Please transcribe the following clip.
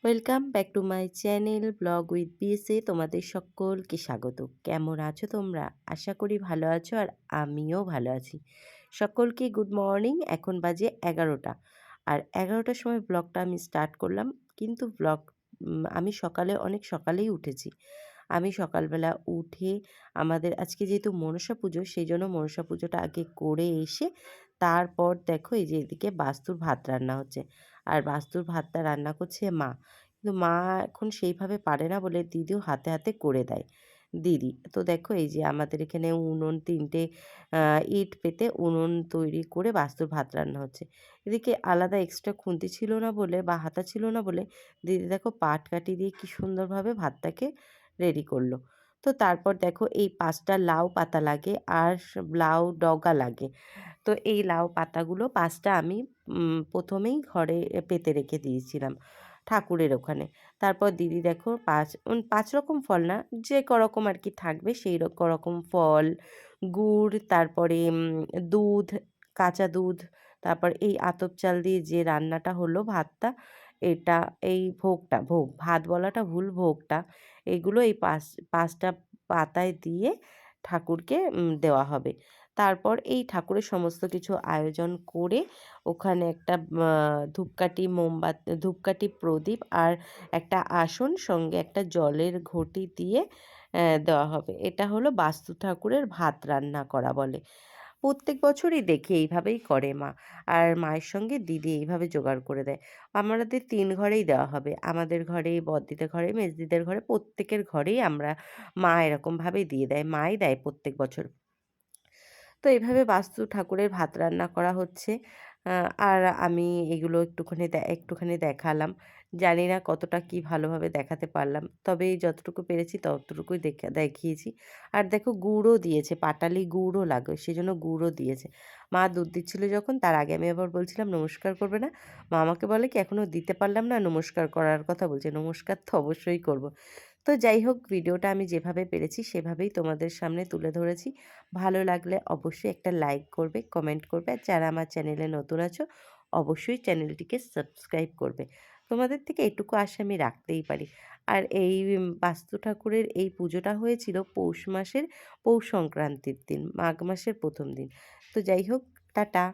Welcome back to my channel blog with BSA. তোমাদের সকলকে স্বাগত। কেমন আছো তোমরা? আশা করি ভালো আছো আর আমিও ভালো আছি। সকলকে গুড মর্নিং। এখন বাজে ১১টা। আর ১১টার সময় ব্লগটা আমি স্টার্ট করলাম। কিন্তু আমি অনেক সকালেই উঠেছি। আমি সকালবেলা উঠে আমাদের আজকে যেহেতু মনসা পুজো সেইজন্য মনসা পুজোটা আগে করে এসে তারপর দেখো এই যে এদিকে বাস্তুর ভাত রান্না হচ্ছে। আর বাস্তুর ভাতটা রান্না করছে মা। কিন্তু মা এখন সেইভাবে পারে না বলে দিদিও হাতে, হাতে করে দেয় দিদি। তো দেখো এই যে আমাদের এখানে উনুন ৩ টে ইট পেতে উনুন তৈরি করে বাস্তুর ভাত রান্না হচ্ছে। এদিকে আলাদা এক্সট্রা খুন্তি ছিল না বলে বা হাতা ছিল না বলে দিদি দেখো পাট কাঠি দিয়ে কি সুন্দরভাবে ভাতটাকে রেডি করলো। তো তারপর দেখো এই ৫ টা লাউ পাতা লাগে আর লাউ ডগা লাগে। তো এই লাউ পাতাগুলো ৫ টা আমি ১ম এই ঘরে পেতে রেখে দিয়েছিলাম ঠাকুরের ওখানে। তারপর দিদি দেখো ৫ রকম ফল না, যে করকম আর কি থাকবে সেই করকম ফল, গুড়, তারপরে দুধ, কাঁচা দুধ, তারপর এই আতপ চাল দিয়ে যে রান্নাটা হলো ভাতটা, এটা এই ভোগ, ভাত বলাটা ভুল, ভোগটা এগুলো এই ৫টা পাতায় দিয়ে ঠাকুরকে দেওয়া হবে। তারপর এই ঠাকুরের সমস্ত কিছু আয়োজন করে ওখানে একটা ধূপকাঠি, প্রদীপ আর একটা আসন সঙ্গে একটা জলের ঘটি দিয়ে দেওয়া হবে। এটা হলো বাস্তু ঠাকুরের ভাত রান্না করা বলে। প্রত্যেক বছরই দেখি এইভাবেই করে মা। আর মায়ের সঙ্গে দিদি এইভাবে জোগাড় করে দেয়। আমাদের ৩ ঘরেই দেওয়া হবে। আমাদের ঘরে, বড়দিদের ঘরে, মেজদিদের ঘরে, প্রত্যেকের ঘরেই মা এরকমভাবেই দিয়ে দেয়। মাই দেয় প্রত্যেক বছর। তো এভাবে বাস্তু ঠাকুরের ভাত রান্না করা হচ্ছে। আ আর আমি এগুলো একটুখানি দেখালাম। জানি না কতটা কি ভালোভাবে দেখাতে পারলাম। তবে যতটুকু পেরেছি ততটুকুই দেখিয়েছি। আর দেখো গুড়ও দিয়েছে, পাটালি গুড়ও লাগে, সেজন্য গুড়ও দিয়েছে। মা দুধ দিচ্ছিল যখন তার আগে আমি আবার বলছিলাম নমস্কার করবে না? মা আমাকে বলে কি এখনো দিতে পারলাম না, নমস্কার করার কথা বলছে। নমস্কার তো অবশ্যই করব। তো যাই হোক, ভিডিওটা আমি যেভাবে পেরেছি সেভাবেই তোমাদের সামনে তুলে ধরেছি। ভালো লাগলে অবশ্যই একটা লাইক করবে, কমেন্ট করবে। আর যারা আমার চ্যানেলে নতুন আছো অবশ্যই চ্যানেলটিকে সাবস্ক্রাইব করবে। তোমাদের থেকে এটুকু আশা আমি রাখতেই পারি। আর এই বাস্তু ঠাকুরের এই পুজোটা হয়েছিল পৌষ সংক্রান্তির দিন, মাঘ মাসের ১ম দিন। তো যাই হোক, টাটা।